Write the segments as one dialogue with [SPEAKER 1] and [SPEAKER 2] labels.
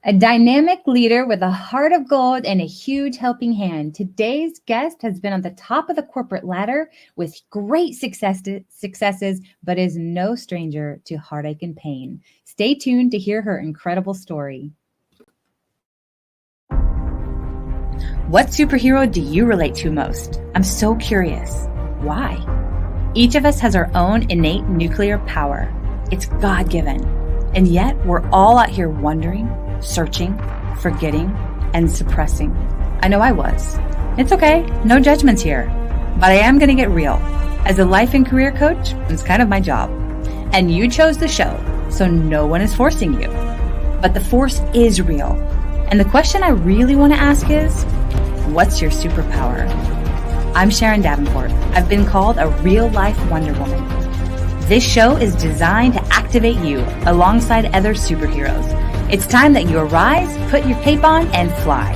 [SPEAKER 1] A dynamic leader with a heart of gold and a huge helping hand. Today's guest has been on the top of the corporate ladder with great successes, but is no stranger to heartache and pain. Stay tuned to hear her incredible story. What superhero do you relate to most? I'm so curious. Why? Each of us has our own innate nuclear power. It's God-given. And yet we're all out here wondering, searching, forgetting, and suppressing. I know I was. It's okay, no judgments here. But I am going to get real. As a life and career coach, it's kind of my job. And you chose the show, so no one is forcing you. But the force is real. And the question I really want to ask is, what's your superpower? I'm Sharon Davenport. I've been called a real-life Wonder Woman. This show is designed to activate you alongside other superheroes. It's time that you arise, put your cape on, and fly.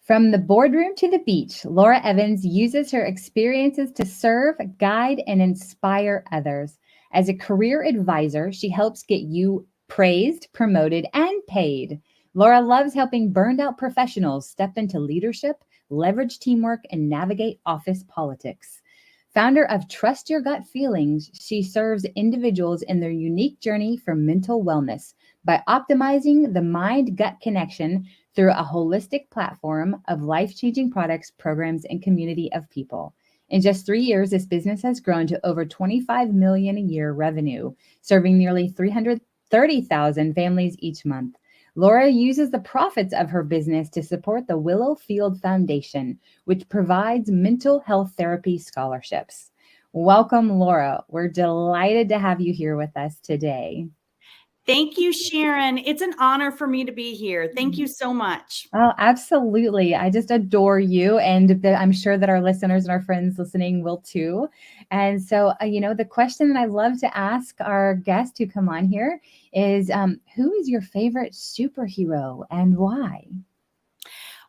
[SPEAKER 1] From the boardroom to the beach, Laura Evans uses her experiences to serve, guide, and inspire others. As a career advisor, she helps get you praised, promoted, and paid. Laura loves helping burned out professionals step into leadership, leverage teamwork, and navigate office politics. Founder of Trust Your Gut Feelings, she serves individuals in their unique journey for mental wellness by optimizing the mind-gut connection through a holistic platform of life-changing products, programs, and community of people. In just 3 years, this business has grown to over $25 million a year revenue, serving nearly 330,000 families each month. Laura uses the profits of her business to support the Willow Field Foundation, which provides mental health therapy scholarships. Welcome, Laura. We're delighted to have you here with us today.
[SPEAKER 2] Thank you, Sharon. It's an honor for me to be here. Thank you so much.
[SPEAKER 1] Oh, absolutely. I just adore you. And I'm sure that our listeners and our friends listening will too. And so, the question that I love to ask our guests who come on here is, who is your favorite superhero and why?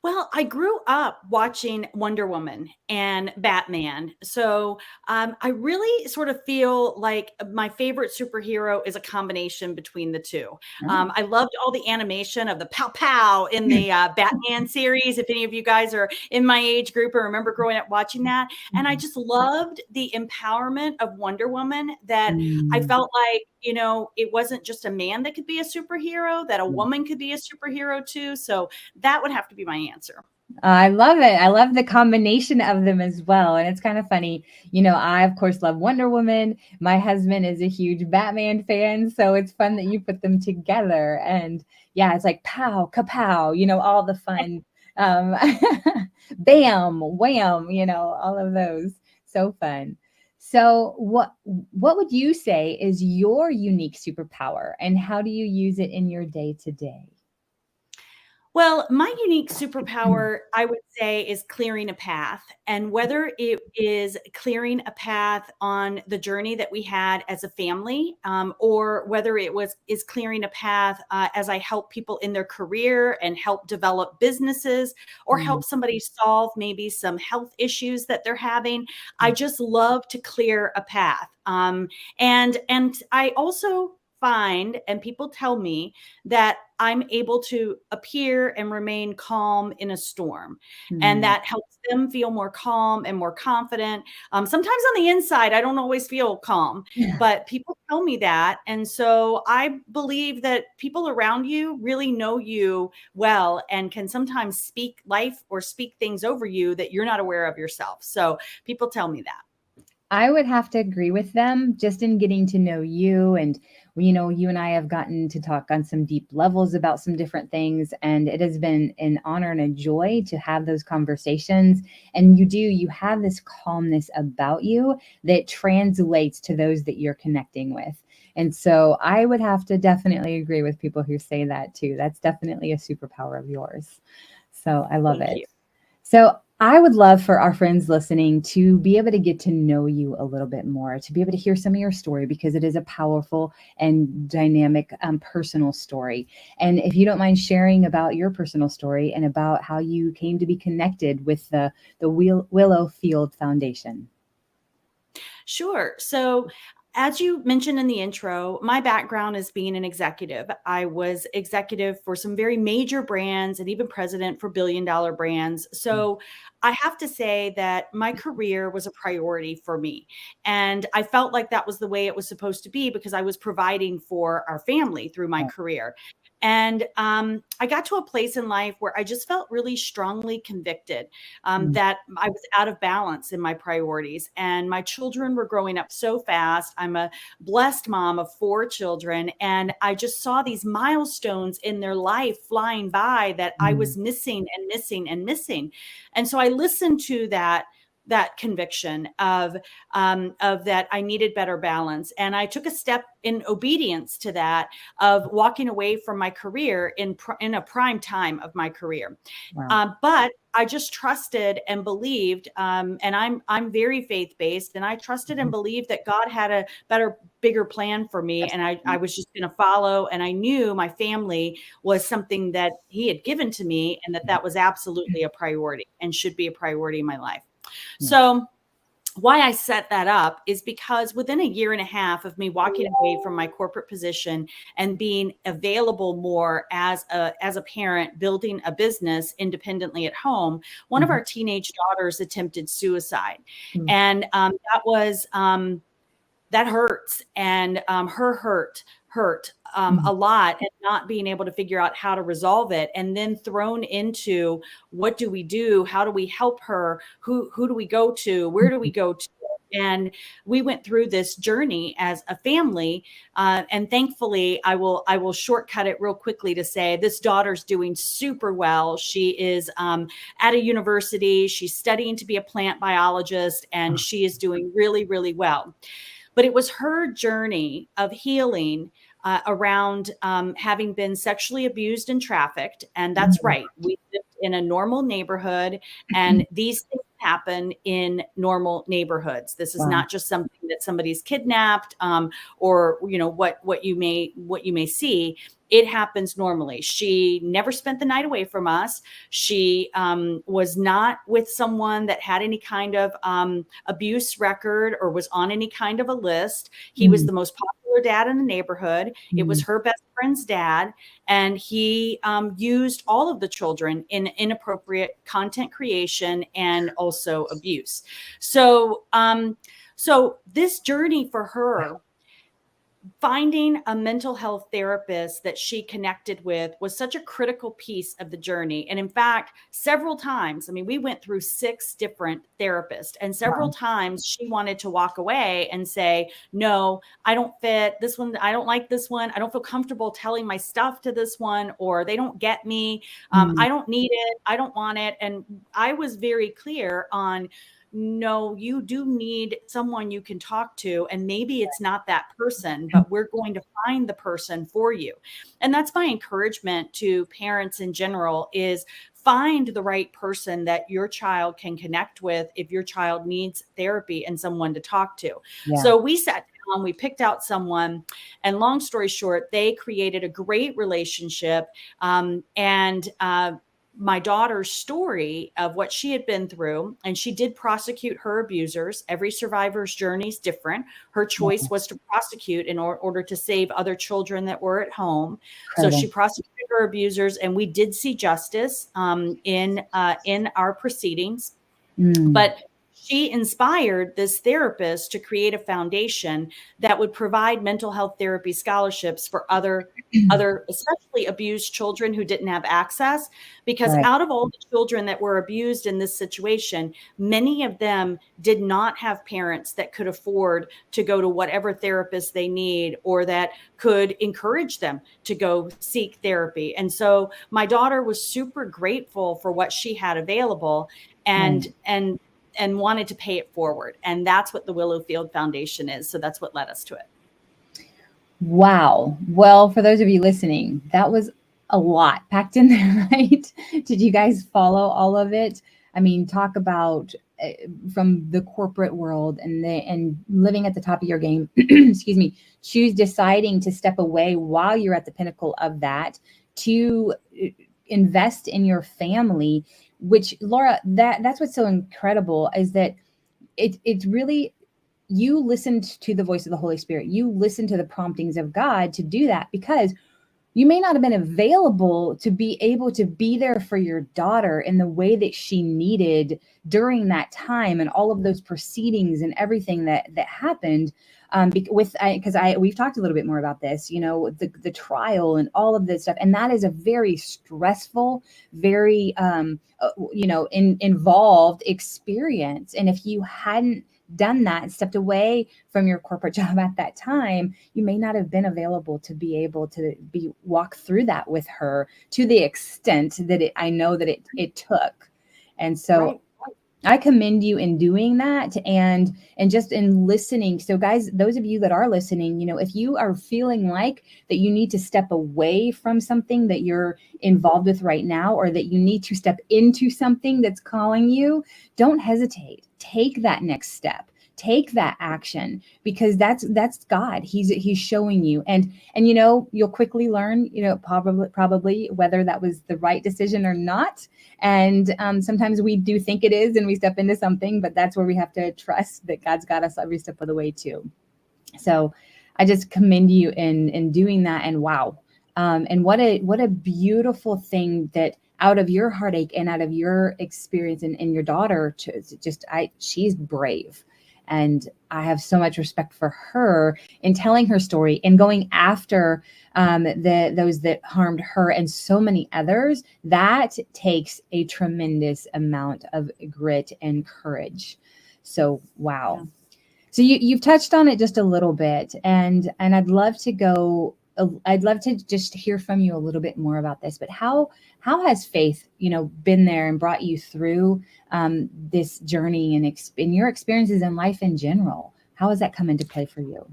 [SPEAKER 2] Well, I grew up watching Wonder Woman and Batman. So I really sort of feel like my favorite superhero is a combination between the two.
[SPEAKER 1] Oh.
[SPEAKER 2] I loved all the animation of the pow pow in the Batman series. If any of you guys are in my age group or remember growing up watching that. And I just loved the empowerment of Wonder Woman that I felt like, it wasn't just a man that could be a superhero, that a woman could be a superhero too. So that would have to be my answer.
[SPEAKER 1] I love it. I love the combination of them as well. And it's kind of funny. I, of course, love Wonder Woman. My husband is a huge Batman fan. So it's fun that you put them together. And yeah, it's like pow, kapow, all the fun. Bam, wham, all of those. So fun. So what would you say is your unique superpower and how do you use it in your day to day?
[SPEAKER 2] Well, my unique superpower, I would say, is clearing a path. And whether it is clearing a path on the journey that we had as a family, or whether is clearing a path as I help people in their career and help develop businesses, or help somebody solve maybe some health issues that they're having, I just love to clear a path. And I also find, and people tell me that I'm able to appear and remain calm in a storm. And that helps them feel more calm and more confident. Sometimes on the inside, I don't always feel calm, but people tell me that. And so I believe that people around you really know you well and can sometimes speak life or speak things over you that you're not aware of yourself. So people tell me that.
[SPEAKER 1] I would have to agree with them just in getting to know you. And, you and I have gotten to talk on some deep levels about some different things. And it has been an honor and a joy to have those conversations. And you have this calmness about you that translates to those that you're connecting with. And so I would have to definitely agree with people who say that too. That's definitely a superpower of yours. So I love
[SPEAKER 2] Thank
[SPEAKER 1] it.
[SPEAKER 2] you.
[SPEAKER 1] So I would love for our friends listening to be able to get to know you a little bit more, to be able to hear some of your story, because it is a powerful and dynamic personal story. And if you don't mind sharing about your personal story and about how you came to be connected with the Willow Field Foundation.
[SPEAKER 2] Sure. So, as you mentioned in the intro, my background is being an executive. I was executive for some very major brands and even president for billion-dollar brands. So, I have to say that my career was a priority for me. And I felt like that was the way it was supposed to be because I was providing for our family through my
[SPEAKER 1] Right.
[SPEAKER 2] career. And I got to a place in life where I just felt really strongly convicted
[SPEAKER 1] Mm,
[SPEAKER 2] that I was out of balance in my priorities. And my children were growing up so fast. I'm a blessed mom of 4 children. And I just saw these milestones in their life flying by that I
[SPEAKER 1] mm,
[SPEAKER 2] was missing and missing and missing. And so I listened to that conviction of that I needed better balance. And I took a step in obedience to that of walking away from my career in a prime time of my career.
[SPEAKER 1] wow.
[SPEAKER 2] But I just trusted and believed, and I'm very faith based, and I trusted and
[SPEAKER 1] Mhm.
[SPEAKER 2] believed that God had a better, bigger plan for me,
[SPEAKER 1] That's
[SPEAKER 2] and I
[SPEAKER 1] right.
[SPEAKER 2] was just going to follow. And I knew my family was something that He had given to me, and that that was absolutely a priority and should be a priority in my life.
[SPEAKER 1] Yes.
[SPEAKER 2] So why I set that up is because within a year and a half of me walking away from my corporate position and being available more as a parent, building a business independently at home, one of
[SPEAKER 1] Mhm.
[SPEAKER 2] our teenage daughters attempted suicide,
[SPEAKER 1] Mm,
[SPEAKER 2] and that hurts, and her hurt
[SPEAKER 1] mm,
[SPEAKER 2] a lot, and not being able to figure out how to resolve it, and then thrown into what do we do, how do we help her, who do we go to, where do we
[SPEAKER 1] mhm.
[SPEAKER 2] go to. And we went through this journey as a family, and thankfully I will shortcut it real quickly to say this daughter's doing super well. She is at a university, she's studying to be a plant biologist, and
[SPEAKER 1] Oh,
[SPEAKER 2] she is doing really, really well. But it was her journey of healing around having been sexually abused and trafficked. And that's
[SPEAKER 1] mm,
[SPEAKER 2] right. We lived in a normal neighborhood, and these things happen in normal neighborhoods. This is
[SPEAKER 1] wow.
[SPEAKER 2] not just something that somebody's kidnapped, or what you may see. It happens normally. She never spent the night away from us. She was not with someone that had any kind of abuse record or was on any kind of a list. He was
[SPEAKER 1] Mm,
[SPEAKER 2] the most popular dad in the neighborhood. It was
[SPEAKER 1] mm,
[SPEAKER 2] her best friend's dad, and he used all of the children in inappropriate content creation and also abuse. So, so this journey for her, finding a mental health therapist that she connected with, was such a critical piece of the journey. And in fact, several times, I mean, we went through 6 different therapists, and several
[SPEAKER 1] wow.
[SPEAKER 2] times she wanted to walk away and say, no, I don't fit this one. I don't like this one. I don't feel comfortable telling my stuff to this one, or they don't get me.
[SPEAKER 1] Mm,
[SPEAKER 2] I don't need it. I don't want it. And I was very clear on, no, you do need someone you can talk to. And maybe it's not that person, but we're going to find the person for you. And that's my encouragement to parents in general, is find the right person that your child can connect with if your child needs therapy and someone to talk to.
[SPEAKER 1] yeah.
[SPEAKER 2] So we sat down, we picked out someone, and long story short, they created a great relationship. And my daughter's story of what she had been through, and she did prosecute her abusers. Every survivor's journey is different. Her choice
[SPEAKER 1] Wow.
[SPEAKER 2] was to prosecute in order to save other children that were at home. So she
[SPEAKER 1] Incredible.
[SPEAKER 2] prosecuted her abusers, and we did see justice in our proceedings.
[SPEAKER 1] Mm,
[SPEAKER 2] But she inspired this therapist to create a foundation that would provide mental health therapy scholarships for other especially abused children who didn't have access, because
[SPEAKER 1] right.
[SPEAKER 2] out of all the children that were abused in this situation, many of them did not have parents that could afford to go to whatever therapist they need, or that could encourage them to go seek therapy. And so my daughter was super grateful for what she had available,
[SPEAKER 1] Right.
[SPEAKER 2] and wanted to pay it forward. And that's what the Willowfield Foundation is. So that's what led us to it.
[SPEAKER 1] Wow. Well, for those of you listening, that was a lot packed in there, right? Did you guys follow all of it? I mean, talk about from the corporate world and living at the top of your game. Excuse me. Choose deciding to step away while you're at the pinnacle of that to invest in your family. Which, Laura, that's what's so incredible is that it's really, you listened to the voice of the Holy Spirit. You listened to the promptings of God to do that, because you may not have been available to be able to be there for your daughter in the way that she needed during that time and all of those proceedings and everything that happened. Because we've talked a little bit more about this, the trial and all of this stuff, and that is a very stressful, very involved experience. And if you hadn't done that and stepped away from your corporate job at that time, you may not have been available to be able to walk through that with her to the extent that I know that it took. And so
[SPEAKER 2] Right.
[SPEAKER 1] I commend you in doing that and just in listening. So guys, those of you that are listening, if you are feeling like that you need to step away from something that you're involved with right now, or that you need to step into something that's calling you, don't hesitate. Take that next step. Take that action, because that's God. He's showing you, and you'll quickly learn, probably whether that was the right decision or not. And sometimes we do think it is, and we step into something, but that's where we have to trust that God's got us every step of the way too. So I just commend you in doing that. And wow, and what a beautiful thing that out of your heartache and out of your experience and your daughter, she's brave. And I have so much respect for her in telling her story and going after those that harmed her and so many others. That takes a tremendous amount of grit and courage. So, wow. Yeah. So you've touched on it just a little bit, and I'd love to just hear from you a little bit more about this. But how has faith, been there and brought you through this journey and in your experiences in life in general? How has that come into play for you?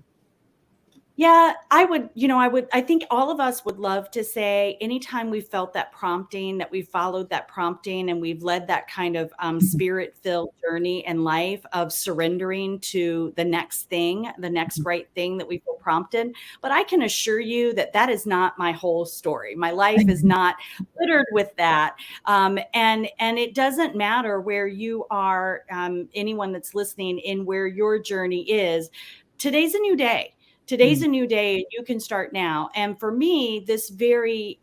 [SPEAKER 2] Yeah, I think all of us would love to say anytime we felt that prompting, that we followed that prompting, and we've led that kind of spirit-filled journey in life of surrendering to the next thing, the next right thing that we feel prompted. But I can assure you that that is not my whole story. My life is not littered with that. And it doesn't matter where you are, anyone that's listening, in where your journey is. Today's a new day. Today's a new day. You can start now. And for me, this very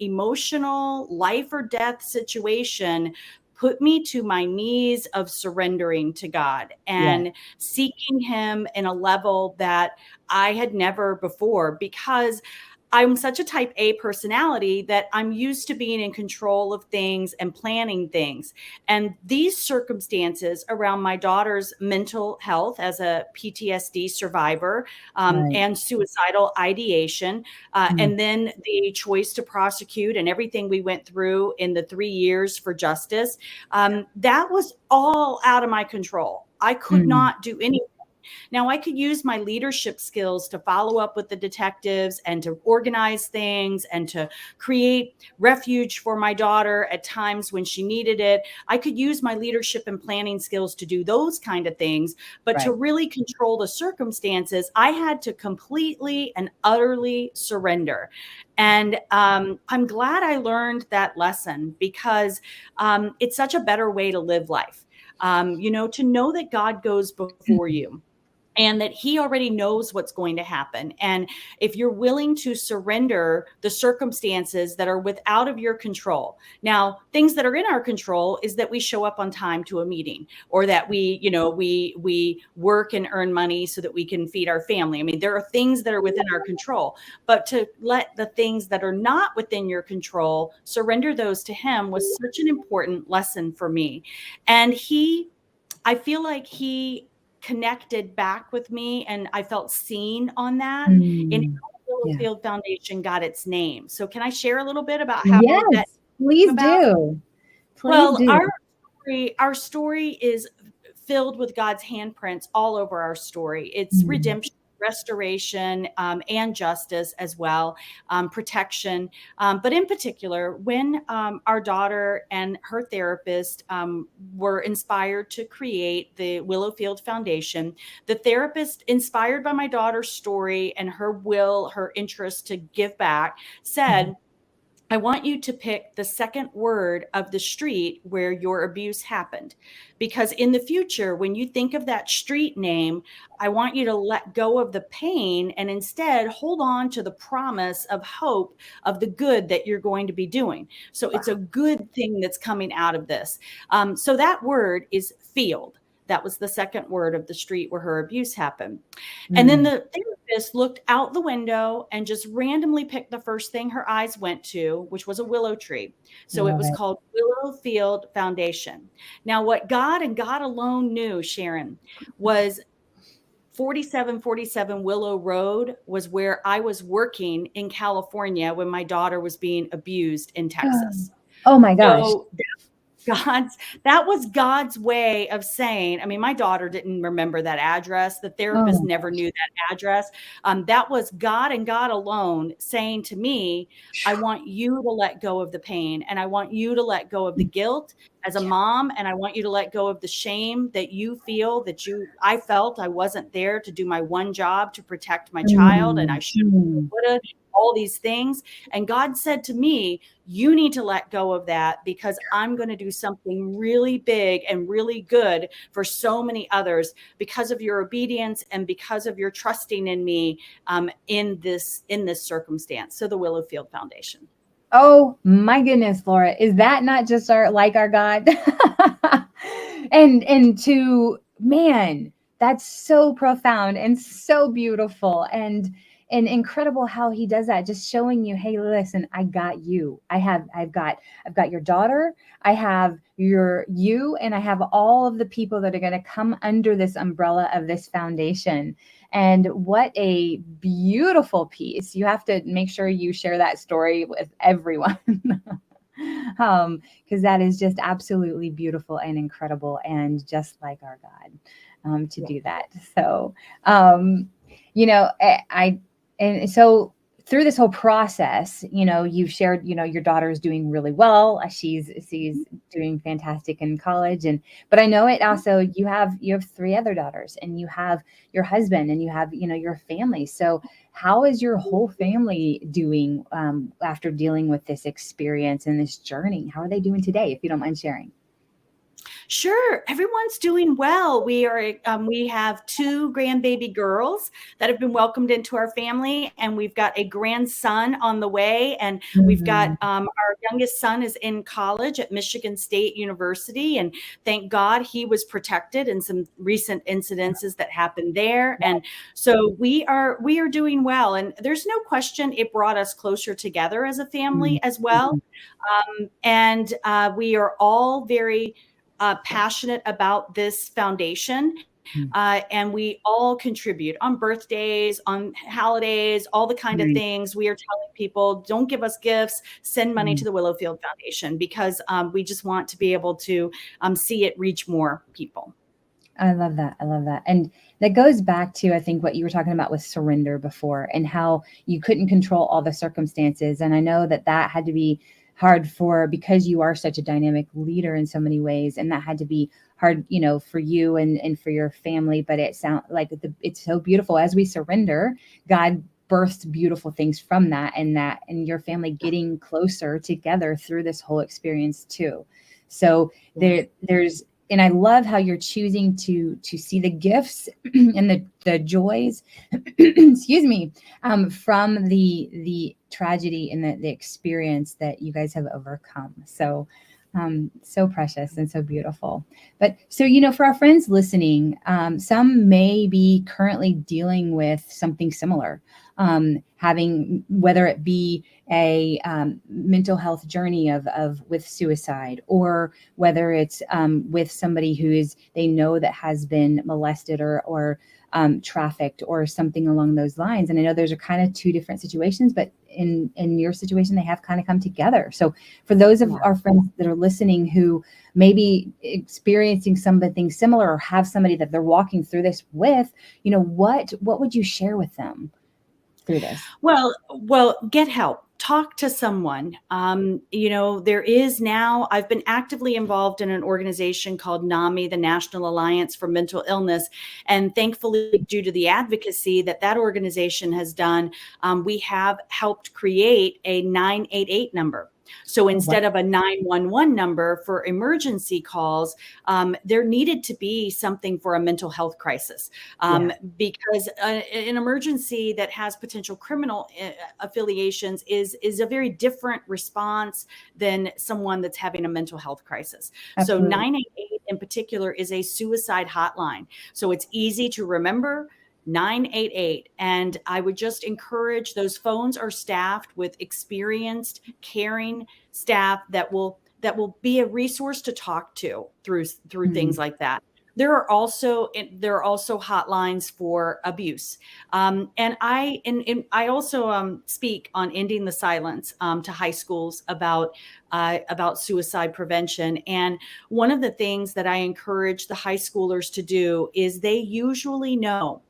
[SPEAKER 2] emotional life or death situation put me to my knees of surrendering to God and seeking him in a level that I had never before, because I'm such a type A personality that I'm used to being in control of things and planning things. And these circumstances around my daughter's mental health as a PTSD survivor, and suicidal ideation, and then the choice to prosecute and everything we went through in the 3 years for justice, that was all out of my control. I could not do anything. Now, I could use my leadership skills to follow up with the detectives and to organize things and to create refuge for my daughter at times when she needed it. I could use my leadership and planning skills to do those kind of things. But to really control the circumstances, I had to completely and utterly surrender. And I'm glad I learned that lesson, because it's such a better way to live life. To know that God goes before you, and that he already knows what's going to happen. And if you're willing to surrender the circumstances that are out of your control. Now, things that are in our control is that we show up on time to a meeting, or that we work and earn money so that we can feed our family. I mean, there are things that are within our control, but to let the things that are not within your control, surrender those to him, was such an important lesson for me. And I feel like he connected back with me, and I felt seen on that. And Field Foundation got its name. So can I share a little bit about how that
[SPEAKER 1] please do.
[SPEAKER 2] Our story is filled with God's handprints all over our story. It's redemption. restoration, and justice as well, protection. But in particular, when our daughter and her therapist were inspired to create the Willowfield Foundation, the therapist, inspired by my daughter's story and her will, her interest to give back, said, I want you to pick the second word of the street where your abuse happened. Because in the future, when you think of that street name, I want you to let go of the pain and instead hold on to the promise of hope of the good that you're going to be doing. So it's a good thing that's coming out of this. So that word is field. That was the second word of the street where her abuse happened. And then the therapist looked out the window and just randomly picked the first thing her eyes went to, which was a willow tree. So it was called Willowfield Foundation. Now, what God and God alone knew, Sharon, was 4747 Willow Road was where I was working in California when my daughter was being abused in Texas.
[SPEAKER 1] Oh my gosh.
[SPEAKER 2] So that was God's way of saying, I mean, my daughter didn't remember that address. The therapist never knew that address. That was God and God alone saying to me, I want you to let go of the pain, and I want you to let go of the guilt as a mom, and I want you to let go of the shame that you feel I felt I wasn't there to do my one job to protect my child, and I should have, all these things. And God said to me, you need to let go of that, because I'm going to do something really big and really good for so many others because of your obedience and because of your trusting in me in this circumstance. So the Willowfield Foundation.
[SPEAKER 1] Oh my goodness, Laura, is that not just our God? and to, man, that's so profound and so beautiful and incredible how he does that, just showing you, hey, listen, I got you. I've got your daughter, I have you, and I have all of the people that are going to come under this umbrella of this foundation. And what a beautiful piece. You have to make sure you share that story with everyone. Because that is just absolutely beautiful and incredible, and just like our God to do that. So, and so through this whole process, you've shared, your daughter is doing really well. She's doing fantastic in college. But I know it also, you have 3 other daughters, and you have your husband, and you have, your family. So how is your whole family doing after dealing with this experience and this journey? How are they doing today, if you don't mind sharing?
[SPEAKER 2] Sure. Everyone's doing well. We have 2 grandbaby girls that have been welcomed into our family, and we've got a grandson on the way. And we've got our youngest son is in college at Michigan State University, and thank God he was protected in some recent incidences that happened there. And so we are doing well. And there's no question it brought us closer together as a family as well. And we are all very passionate about this foundation. And we all contribute on birthdays, on holidays, all the kind of things. We are telling people, don't give us gifts, send money to the Willowfield Foundation, because we just want to be able to see it reach more people.
[SPEAKER 1] I love that. And that goes back to, I think, what you were talking about with surrender before, and how you couldn't control all the circumstances. And I know that had to be hard because you are such a dynamic leader in so many ways. And that had to be hard, for you and for your family. But it sounds like it's so beautiful. As we surrender, God births beautiful things from that, and your family getting closer together through this whole experience too. So there's, and I love how you're choosing to see the gifts and the joys, excuse me, from the tragedy and the experience that you guys have overcome. So, so precious and so beautiful. But so, for our friends listening, some may be currently dealing with something similar, having, whether it be a mental health journey with suicide, or whether it's with somebody they know that has been molested or trafficked or something along those lines. And I know those are kind of 2 different situations, but in your situation, they have kind of come together. So for those of
[SPEAKER 2] Yeah.
[SPEAKER 1] our friends that are listening who may be experiencing something similar or have somebody that they're walking through this with, what would you share with them through this?
[SPEAKER 2] Well, get help. Talk to someone. There is now, I've been actively involved in an organization called NAMI, the National Alliance for Mental Illness. And thankfully, due to the advocacy that organization has done, we have helped create a 988 number. So
[SPEAKER 1] Oh, wow.
[SPEAKER 2] instead of a 911 number for emergency calls, there needed to be something for a mental health crisis,
[SPEAKER 1] Yeah.
[SPEAKER 2] because an emergency that has potential criminal affiliations is a very different response than someone that's having a mental health crisis. So
[SPEAKER 1] Absolutely.
[SPEAKER 2] 988 in particular is a suicide hotline. So it's easy to remember. 988. And I would just encourage, those phones are staffed with experienced, caring staff that will be a resource to talk to through things
[SPEAKER 1] Mhm.
[SPEAKER 2] like that. There are also hotlines for abuse, and I also speak on ending the silence to high schools about suicide prevention. And one of the things that I encourage the high schoolers to do is, they usually know,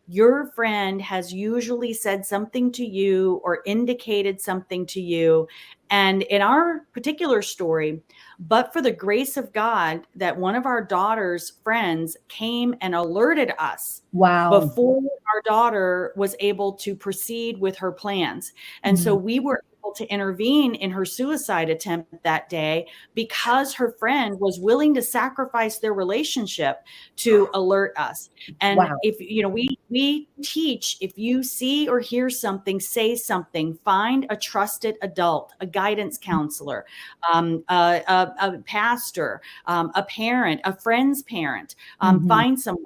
[SPEAKER 2] your friend has usually said something to you or indicated something to you. And in our particular story, but for the grace of God, that one of our daughter's friends came and alerted us
[SPEAKER 1] Wow.
[SPEAKER 2] before our daughter was able to proceed with her plans. And so
[SPEAKER 1] Mhm.
[SPEAKER 2] we were able to intervene in her suicide attempt that day, because her friend was willing to sacrifice their relationship to alert us. And
[SPEAKER 1] Wow.
[SPEAKER 2] if we teach, if you see or hear something, say something. Find a trusted adult, a guidance counselor, a pastor, a parent, a friend's parent.
[SPEAKER 1] Mhm.
[SPEAKER 2] Find someone.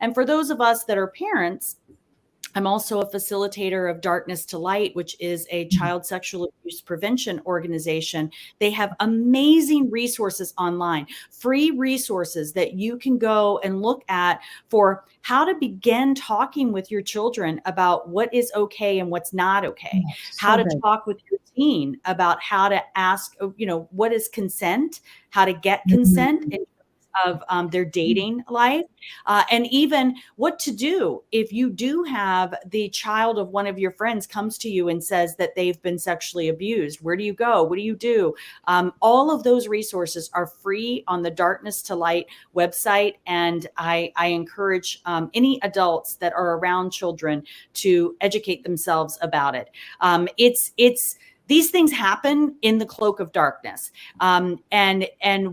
[SPEAKER 2] And for those of us that are parents, I'm also a facilitator of Darkness to Light, which is a
[SPEAKER 1] Mhm.
[SPEAKER 2] child sexual abuse prevention organization. They have amazing resources online, free resources that you can go and look at for how to begin talking with your children about what is okay and what's not okay,
[SPEAKER 1] Yeah,
[SPEAKER 2] how
[SPEAKER 1] so
[SPEAKER 2] to
[SPEAKER 1] good.
[SPEAKER 2] talk with your teen about how to ask, what is consent, how to get consent
[SPEAKER 1] Mhm.
[SPEAKER 2] in terms of their dating life, and even what to do if you do have the child of one of your friends comes to you and says that they've been sexually abused. Where do you go? What do you do? All of those resources are free on the Darkness to Light website. And I encourage any adults that are around children to educate themselves about it. It's these things happen in the cloak of darkness. And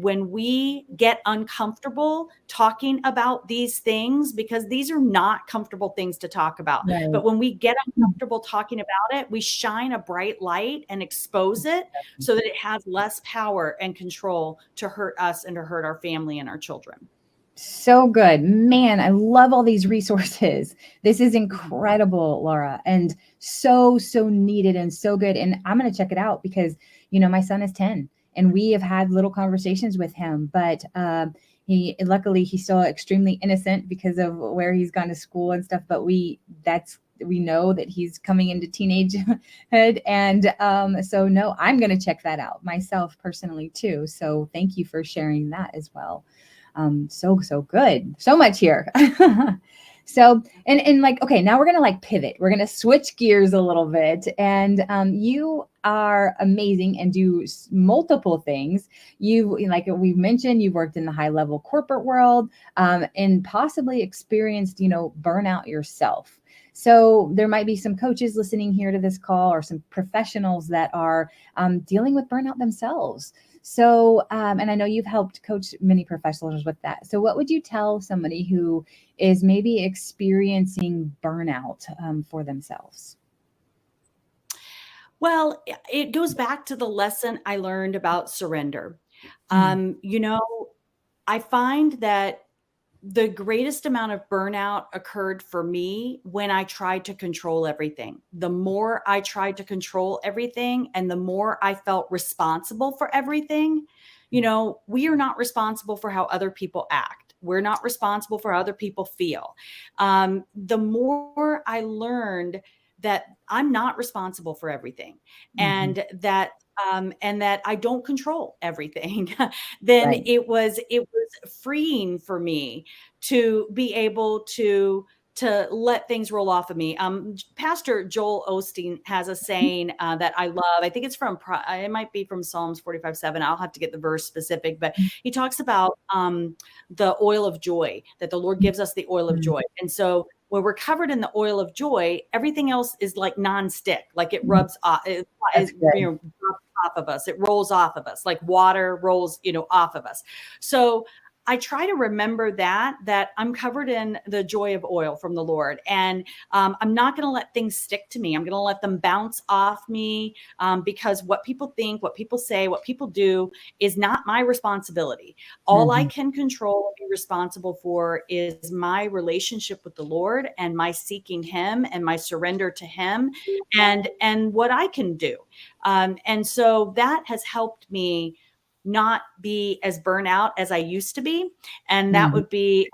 [SPEAKER 2] when we get uncomfortable talking about these things, because these are not comfortable things to talk about,
[SPEAKER 1] Right.
[SPEAKER 2] but when we get uncomfortable talking about it, we shine a bright light and expose it so that it has less power and control to hurt us and to hurt our family and our children.
[SPEAKER 1] So good. Man, I love all these resources. This is
[SPEAKER 2] Mhm.
[SPEAKER 1] incredible, Laura, and so needed and so good. And I'm going to check it out because, my son is 10 and we have had little conversations with him, but luckily he's still extremely innocent because of where he's gone to school and stuff. But we know that he's coming into teenagehood. And so, no, I'm going to check that out myself personally, too. So thank you for sharing that as well. So good. So much here. So, and like, okay, now we're going to like pivot. We're going to switch gears a little bit. And you are amazing and do multiple things. Like we've mentioned, you've worked in the high level corporate world, and possibly experienced, burnout yourself. So there might be some coaches listening here to this call, or some professionals that are dealing with burnout themselves. So, and I know you've helped coach many professionals with that. So, what would you tell somebody who is maybe experiencing burnout for themselves?
[SPEAKER 2] Well, it goes back to the lesson I learned about surrender.
[SPEAKER 1] Mm.
[SPEAKER 2] You know, I find that the greatest amount of burnout occurred for me when I tried to control everything. The more I tried to control everything and the more I felt responsible for everything, we are not responsible for how other people act. We're not responsible for how other people feel. The more I learned that I'm not responsible for everything,
[SPEAKER 1] Mhm.
[SPEAKER 2] and that I don't control everything, then
[SPEAKER 1] Right.
[SPEAKER 2] it was freeing for me to be able to let things roll off of me. Pastor Joel Osteen has a saying that I love. I think it's it might be from Psalms 45:7. I'll have to get the verse specific, but he talks about the oil of joy, that the Lord gives us the oil of
[SPEAKER 1] Mhm.
[SPEAKER 2] joy. And so when we're covered in the oil of joy, everything else is like nonstick, like it
[SPEAKER 1] Mhm.
[SPEAKER 2] rubs off,
[SPEAKER 1] That's good.
[SPEAKER 2] drops off of us. It rolls off of us, like water rolls, off of us. So I try to remember that I'm covered in the joy of oil from the Lord, and I'm not going to let things stick to me. I'm going to let them bounce off me, because what people think, what people say, what people do is not my responsibility. All I
[SPEAKER 1] Mhm.
[SPEAKER 2] can control and be responsible for is my relationship with the Lord, and my seeking Him, and my surrender to Him, and what I can do. And so that has helped me not be as burnout as I used to be. And that
[SPEAKER 1] Mhm.
[SPEAKER 2] would be,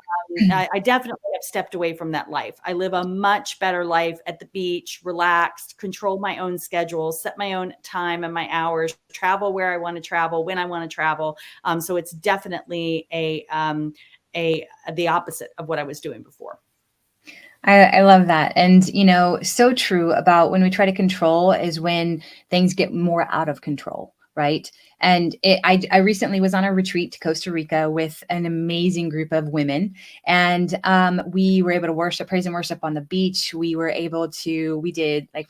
[SPEAKER 2] I definitely have stepped away from that life. I live a much better life at the beach, relaxed, control my own schedule, set my own time and my hours, travel where I want to travel, when I want to travel. So it's definitely the opposite of what I was doing before.
[SPEAKER 1] I love that. And, so true about when we try to control is when things get more out of control. Right. And I recently was on a retreat to Costa Rica with an amazing group of women. And we were able to worship, praise and worship on the beach. We were able to, we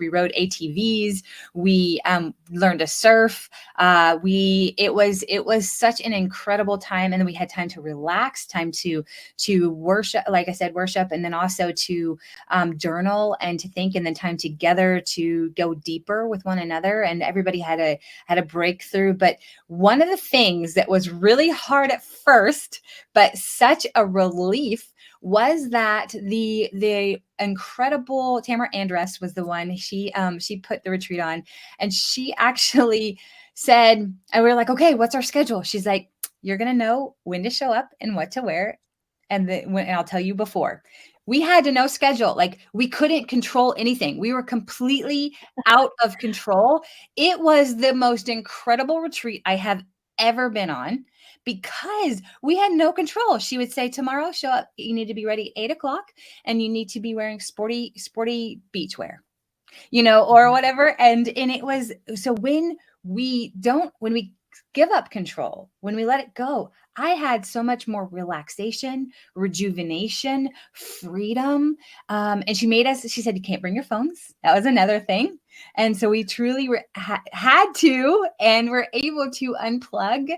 [SPEAKER 1] rode ATVs. We learned to surf. It was such an incredible time. And then we had time to relax, time to worship, like I said, worship, and then also to journal and to think, and then time together to go deeper with one another. And everybody had a breakthrough. But one of the things that was really hard at first, but such a relief, was that the incredible Tamara Andress was the one. She put the retreat on, and she actually said, and we were like, okay, what's our schedule? She's like, you're gonna know when to show up and what to wear, and I'll tell you before. We had to know schedule. Like, we couldn't control anything. We were completely out of control. It was the most incredible retreat I have ever been on because we had no control. She would say, tomorrow, show up. You need to be ready 8 o'clock, and you need to be wearing sporty beachwear, or
[SPEAKER 2] Mhm.
[SPEAKER 1] whatever. And it was, so when we give up control, when we let it go, I had so much more relaxation, rejuvenation, freedom. And she said, you can't bring your phones. That was another thing. And so we truly had to, and were able to unplug.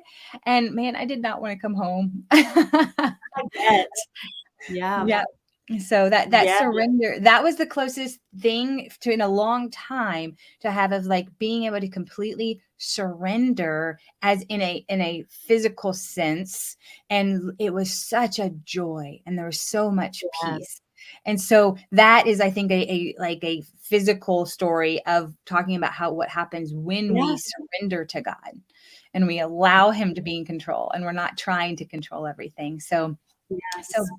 [SPEAKER 1] And man, I did not want to come home.
[SPEAKER 2] I bet. Yeah.
[SPEAKER 1] Yeah. So that
[SPEAKER 2] Yeah.
[SPEAKER 1] surrender, that was the closest thing to in a long time to have, of like being able to completely surrender, as in a physical sense. And it was such a joy, and there was so much
[SPEAKER 2] Yes.
[SPEAKER 1] peace. And so that is, I think, a physical story of talking about what happens when we
[SPEAKER 2] Yeah.
[SPEAKER 1] surrender to God and we allow Him to be in control, and we're not trying to control everything. So
[SPEAKER 2] Yes.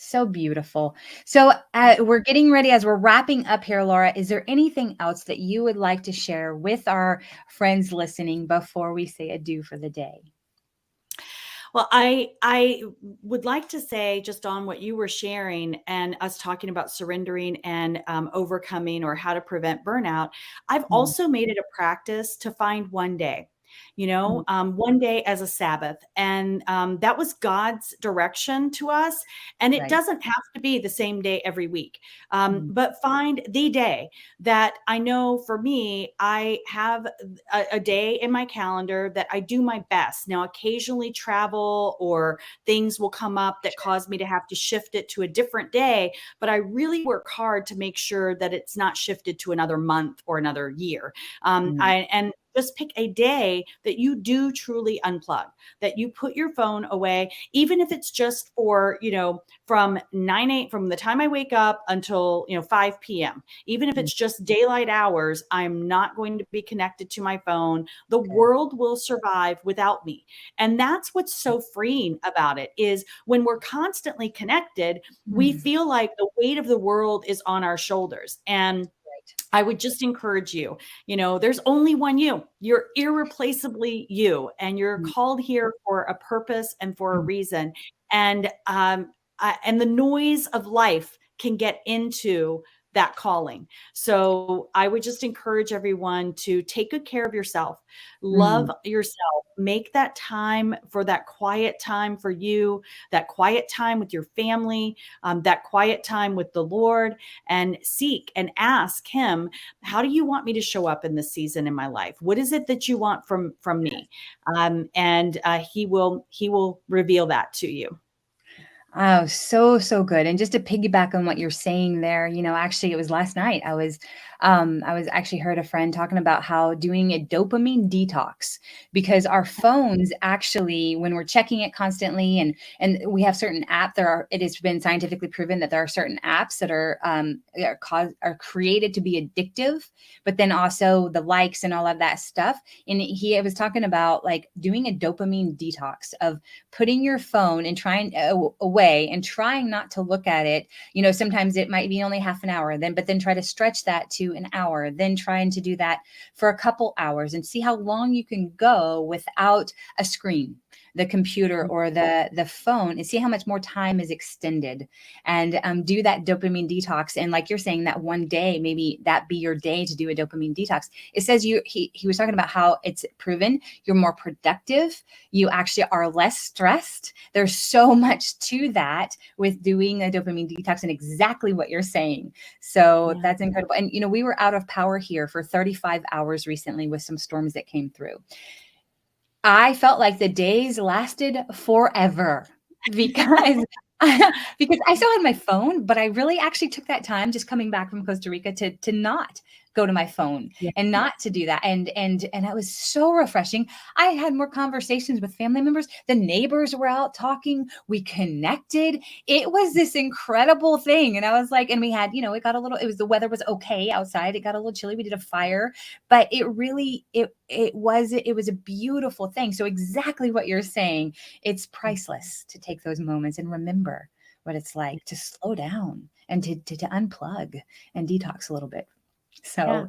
[SPEAKER 1] so beautiful. So we're getting ready, as we're wrapping up here, Laura. Is there anything else that you would like to share with our friends listening before we say adieu for the day?
[SPEAKER 2] Well, I would like to say, just on what you were sharing and us talking about surrendering and overcoming, or how to prevent burnout. I've
[SPEAKER 1] Mm,
[SPEAKER 2] also made it a practice to find one day,
[SPEAKER 1] mm,
[SPEAKER 2] one day as a Sabbath, and that was God's direction to us. And it
[SPEAKER 1] right.
[SPEAKER 2] doesn't have to be the same day every week,
[SPEAKER 1] Mm,
[SPEAKER 2] but find the day that I know. For me, I have a day in my calendar that I do my best. Now, occasionally travel or things will come up that cause me to have to shift it to a different day, but I really work hard to make sure that it's not shifted to another month or another year.
[SPEAKER 1] mm,
[SPEAKER 2] And just pick a day that you do truly unplug, that you put your phone away, even if it's just for, from 9 8 from the time I wake up until 5 p.m. Even if
[SPEAKER 1] mm,
[SPEAKER 2] it's just daylight hours, I'm not going to be connected to my phone. The
[SPEAKER 1] good.
[SPEAKER 2] world will survive without me. And that's what's so freeing about it, is when we're constantly connected, we
[SPEAKER 1] Mm,
[SPEAKER 2] feel like the weight of the world is on our shoulders. And I would just encourage you, there's only one you. You're irreplaceably you, and you're called here for a purpose and for a reason. And and the noise of life can get into that calling. So I would just encourage everyone to take good care of yourself, love yourself, make that time for that quiet time for you, that quiet time with your family, that quiet time with the Lord, and seek and ask him, how do you want me to show up in this season in my life? What is it that you want from me? And he will reveal that to you.
[SPEAKER 1] Oh, so good. And just to piggyback on what you're saying there, actually it was last night. I was actually heard a friend talking about how doing a dopamine detox, because our phones actually, when we're checking it constantly, and we have certain apps, it has been scientifically proven that there are certain apps that are created to be addictive, but then also the likes and all of that stuff. And he was talking about like doing a dopamine detox of putting your phone and trying away and trying not to look at it. Sometimes it might be only half an hour, but then try to stretch that to an hour, then trying to do that for a couple hours and see how long you can go without a screen, the computer or the phone, and see how much more time is extended, and do that dopamine detox. And like you're saying, that one day, maybe that be your day to do a dopamine detox. It says he was talking about how it's proven you're more productive. You actually are less stressed. There's so much to that with doing a dopamine detox, and exactly what you're saying. So that's incredible. And, we were out of power here for 35 hours recently with some storms that came through. I felt like the days lasted forever because I still had my phone, but I really actually took that time just coming back from Costa Rica to not go to my phone and not to do that. And it was so refreshing. I had more conversations with family members. The neighbors were out talking. We connected. It was this incredible thing. And I was like, and we had, the weather was okay outside. It got a little chilly. We did a fire, but it really, it was a beautiful thing. So exactly what you're saying, it's priceless to take those moments and remember what it's like to slow down and to unplug and detox a little bit. So,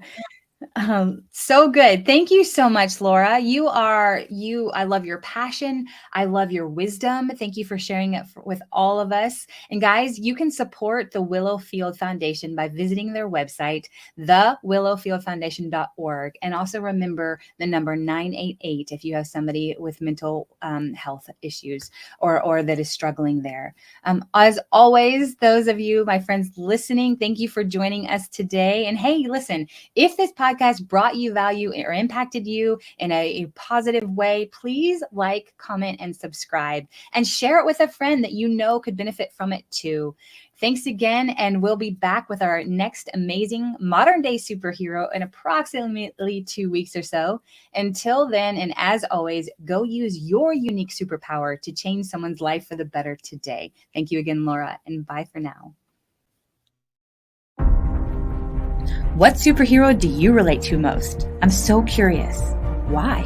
[SPEAKER 1] so good. Thank you so much, Laura. I love your passion. I love your wisdom. Thank you for sharing it with all of us. And guys, you can support the Willowfield Foundation by visiting their website, thewillowfieldfoundation.org. And also remember the number 988 if you have somebody with mental health issues or that is struggling there. As always, those of you, my friends listening, thank you for joining us today. And hey, listen, if this podcast brought you value or impacted you in a positive way, please like, comment, and subscribe, and share it with a friend that could benefit from it too. Thanks again, and we'll be back with our next amazing modern day superhero in approximately 2 weeks or so. Until then, and as always, go use your unique superpower to change someone's life for the better today. Thank you again, Laura, and bye for now. What superhero do you relate to most? I'm so curious. Why?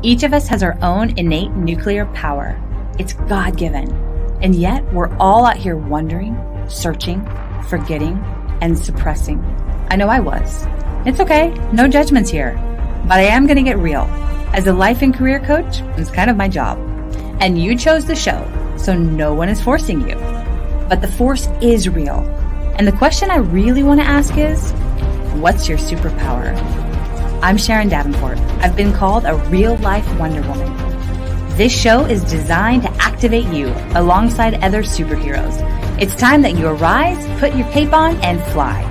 [SPEAKER 1] Each of us has our own innate nuclear power. It's God-given. And yet we're all out here wondering, searching, forgetting, and suppressing. I know I was. It's okay. No judgments here. But I am going to get real. As a life and career coach, it's kind of my job. And you chose the show, so no one is forcing you. But the force is real. And the question I really want to ask is, what's your superpower? I'm Sharon Davenport. I've been called a real-life Wonder Woman. This show is designed to activate you alongside other superheroes. It's time that you arise, put your cape on, and fly.